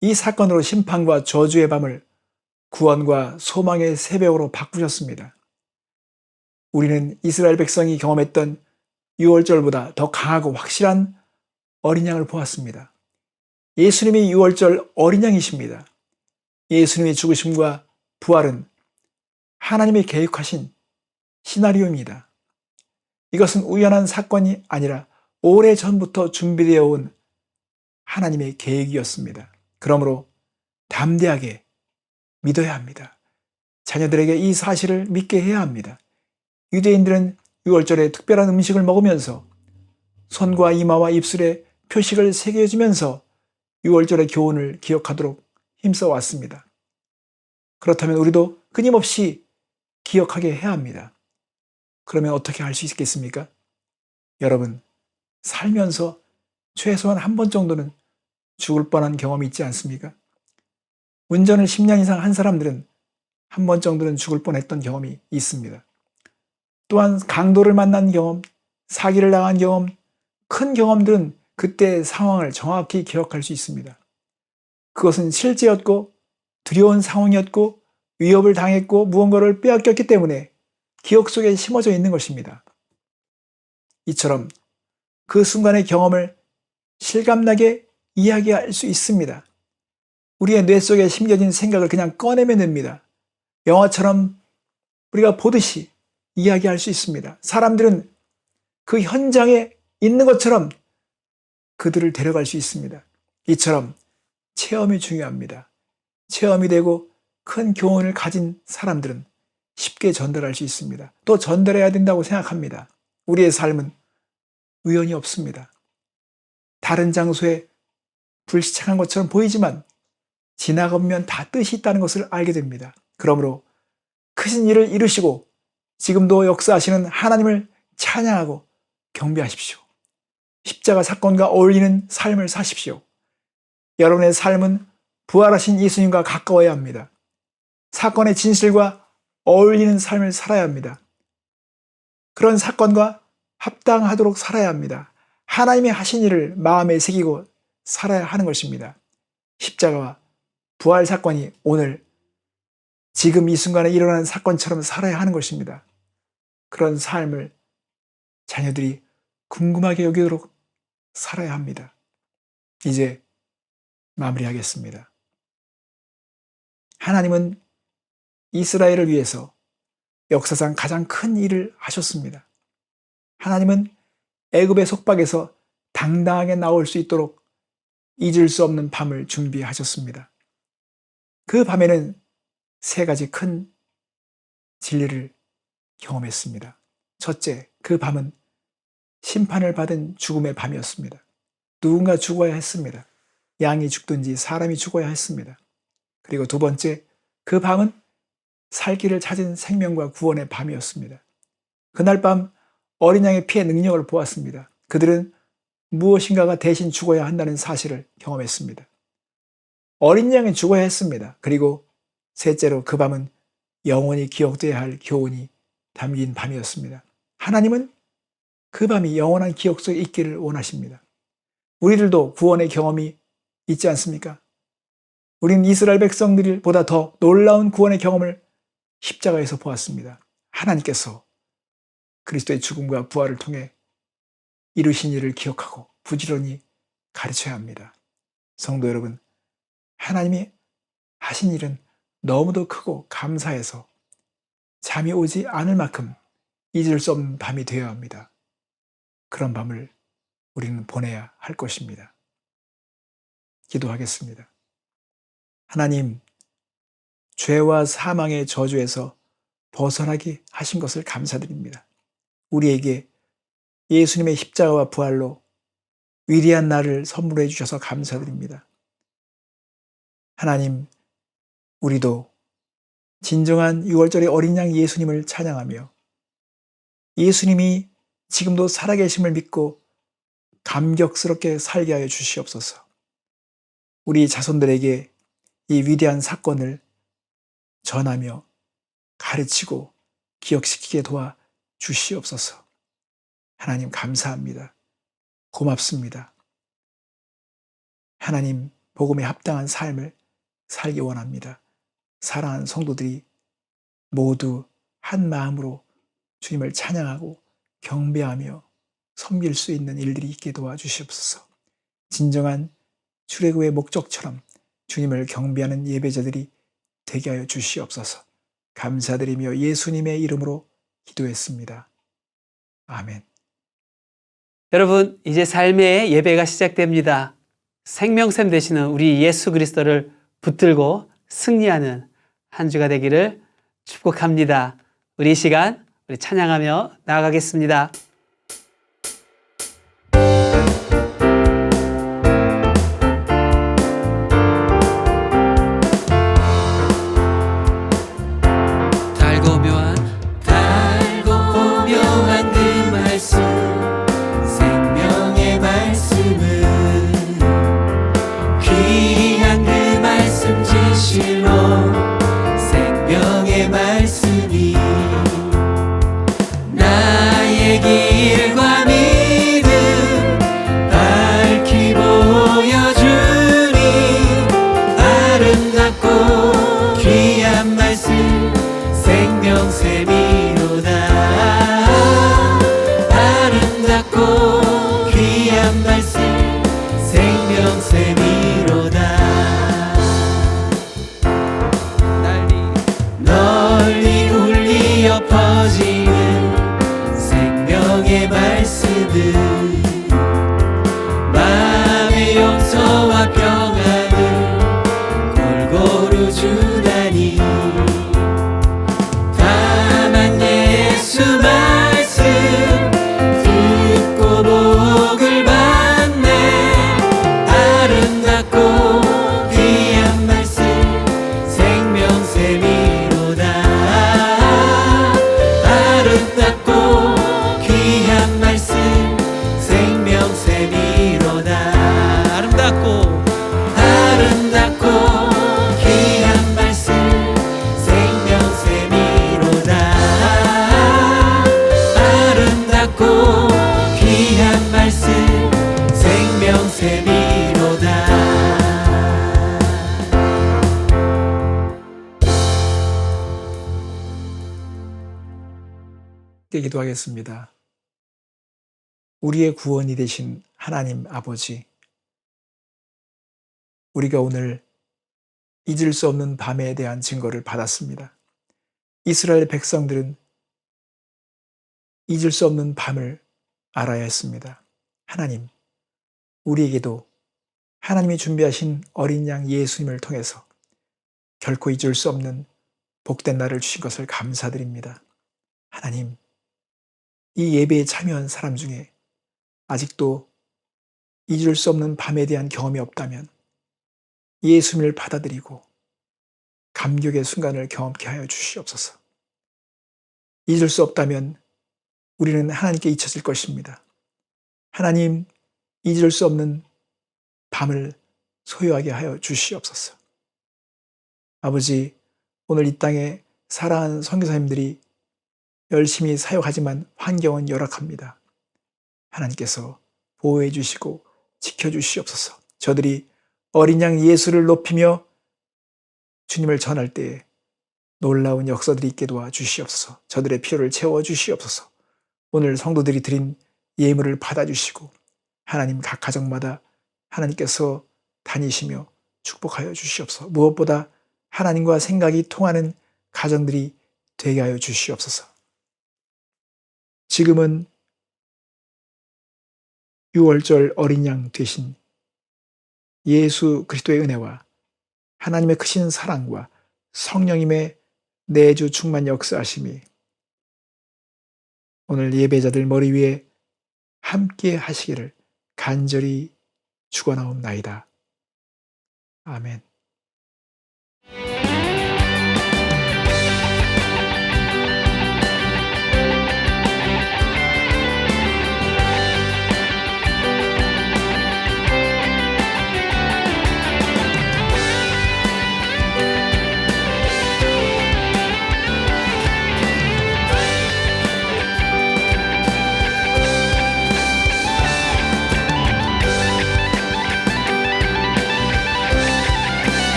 Speaker 5: 이 사건으로 심판과 저주의 밤을 구원과 소망의 새벽으로 바꾸셨습니다. 우리는 이스라엘 백성이 경험했던 유월절보다 더 강하고 확실한 어린 양을 보았습니다. 예수님이 유월절 어린 양이십니다. 예수님의 죽으심과 부활은 하나님이 계획하신 시나리오입니다. 이것은 우연한 사건이 아니라 오래전부터 준비되어 온 하나님의 계획이었습니다. 그러므로 담대하게 믿어야 합니다. 자녀들에게 이 사실을 믿게 해야 합니다. 유대인들은 유월절에 특별한 음식을 먹으면서 손과 이마와 입술에 표식을 새겨주면서 유월절의 교훈을 기억하도록 힘써 왔습니다. 그렇다면 우리도 끊임없이 기억하게 해야 합니다. 그러면 어떻게 할 수 있겠습니까? 여러분, 살면서 최소한 한 번 정도는 죽을 뻔한 경험이 있지 않습니까? 운전을 10년 이상 한 사람들은 한 번 정도는 죽을 뻔했던 경험이 있습니다. 또한 강도를 만난 경험, 사기를 당한 경험, 큰 경험들은 그때의 상황을 정확히 기억할 수 있습니다. 그것은 실제였고 두려운 상황이었고 위협을 당했고 무언가를 빼앗겼기 때문에 기억 속에 심어져 있는 것입니다. 이처럼 그 순간의 경험을 실감나게 이야기할 수 있습니다. 우리의 뇌 속에 심겨진 생각을 그냥 꺼내면 됩니다. 영화처럼 우리가 보듯이 이야기할 수 있습니다. 사람들은 그 현장에 있는 것처럼 그들을 데려갈 수 있습니다. 이처럼 체험이 중요합니다. 체험이 되고 큰 교훈을 가진 사람들은 쉽게 전달할 수 있습니다. 또 전달해야 된다고 생각합니다. 우리의 삶은 우연이 없습니다. 다른 장소에 불시착한 것처럼 보이지만 지나가면 다 뜻이 있다는 것을 알게 됩니다. 그러므로 크신 일을 이루시고 지금도 역사하시는 하나님을 찬양하고 경배하십시오. 십자가 사건과 어울리는 삶을 사십시오. 여러분의 삶은 부활하신 예수님과 가까워야 합니다. 사건의 진실과 어울리는 삶을 살아야 합니다. 그런 사건과 합당하도록 살아야 합니다. 하나님의 하신 일을 마음에 새기고 살아야 하는 것입니다. 십자가와 부활 사건이 오늘 지금 이 순간에 일어나는 사건처럼 살아야 하는 것입니다. 그런 삶을 자녀들이 궁금하게 여기도록 살아야 합니다. 이제 마무리하겠습니다. 하나님은 이스라엘을 위해서 역사상 가장 큰 일을 하셨습니다. 하나님은 애굽의 속박에서 당당하게 나올 수 있도록 잊을 수 없는 밤을 준비하셨습니다. 그 밤에는 세 가지 큰 진리를 경험했습니다. 첫째, 그 밤은 심판을 받은 죽음의 밤이었습니다. 누군가 죽어야 했습니다. 양이 죽든지 사람이 죽어야 했습니다. 그리고 두 번째, 그 밤은 살 길을 찾은 생명과 구원의 밤이었습니다. 그날 밤 어린 양의 피의 능력을 보았습니다. 그들은 무엇인가가 대신 죽어야 한다는 사실을 경험했습니다. 어린 양이 죽어야 했습니다. 그리고 셋째로 그 밤은 영원히 기억돼야 할 교훈이 담긴 밤이었습니다. 하나님은 그 밤이 영원한 기억 속에 있기를 원하십니다. 우리들도 구원의 경험이 있지 않습니까? 우리는 이스라엘 백성들보다 더 놀라운 구원의 경험을 십자가에서 보았습니다. 하나님께서 그리스도의 죽음과 부활을 통해 이루신 일을 기억하고 부지런히 가르쳐야 합니다. 성도 여러분, 하나님이 하신 일은 너무도 크고 감사해서 잠이 오지 않을 만큼 잊을 수 없는 밤이 되어야 합니다. 그런 밤을 우리는 보내야 할 것입니다. 기도하겠습니다. 하나님, 죄와 사망의 저주에서 벗어나게 하신 것을 감사드립니다. 우리에게 예수님의 십자가와 부활로 위대한 날을 선물해 주셔서 감사드립니다. 하나님, 우리도 진정한 6월절의 어린 양 예수님을 찬양하며 예수님이 지금도 살아계심을 믿고 감격스럽게 살게 하여 주시옵소서. 우리 자손들에게 이 위대한 사건을 전하며 가르치고 기억시키게 도와 주시옵소서. 하나님 감사합니다. 고맙습니다. 하나님 복음에 합당한 삶을 살기 원합니다. 사랑하는 성도들이 모두 한 마음으로 주님을 찬양하고 경배하며 섬길 수 있는 일들이 있게 도와주시옵소서. 진정한 출애굽의 목적처럼 주님을 경배하는 예배자들이 되게 하여 주시옵소서. 감사드리며 예수님의 이름으로 기도했습니다. 아멘.
Speaker 3: 여러분, 이제 삶의 예배가 시작됩니다. 생명샘 되시는 우리 예수 그리스도를 붙들고 승리하는 한 주가 되기를 축복합니다. 우리 이 시간 우리 찬양하며 나아가겠습니다.
Speaker 1: 달고 묘한 그 말씀, 생명의 말씀은 귀한 그 말씀 지시 아름답고 귀한 말씀 생명샘이로다. 널리 울리어 퍼지는 생명의 말씀은 마음의 용서와 평안을 골고루 주다니. 다만 예수 말씀 듣고 복을 받네. 아름답고 귀한 말씀 생명샘이로다. 아름답고 귀한 말씀 생명샘이로다.
Speaker 2: 아름답고
Speaker 1: 아름답고 귀한 말씀 생명샘이로다. 아름답고 귀한 말씀 생명샘이로다.
Speaker 5: 기도하겠습니다. 우리의 구원이 되신 하나님 아버지, 우리가 오늘 잊을 수 없는 밤에 대한 증거를 받았습니다. 이스라엘 백성들은 잊을 수 없는 밤을 알아야 했습니다. 하나님, 우리에게도 하나님이 준비하신 어린 양 예수님을 통해서 결코 잊을 수 없는 복된 날을 주신 것을 감사드립니다. 하나님, 이 예배에 참여한 사람 중에 아직도 잊을 수 없는 밤에 대한 경험이 없다면 예수님을 받아들이고 감격의 순간을 경험케 하여 주시옵소서. 잊을 수 없다면 우리는 하나님께 잊혀질 것입니다. 하나님, 잊을 수 없는 밤을 소유하게 하여 주시옵소서. 아버지, 오늘 이 땅에 사랑하는 선교사님들이 열심히 사역하지만 환경은 열악합니다. 하나님께서 보호해 주시고 지켜주시옵소서. 저들이 어린 양 예수를 높이며 주님을 전할 때에 놀라운 역사들이 있게 도와주시옵소서. 저들의 필요를 채워주시옵소서. 오늘 성도들이 드린 예물을 받아주시고 하나님 각 가정마다 하나님께서 다니시며 축복하여 주시옵소서. 무엇보다 하나님과 생각이 통하는 가정들이 되게 하여 주시옵소서. 지금은 6월절 어린 양 되신 예수 그리스도의 은혜와 하나님의 크신 사랑과 성령님의 내주 충만 역사하심이 오늘 예배자들 머리 위에 함께 하시기를 간절히 축원하옵나이다. 아멘.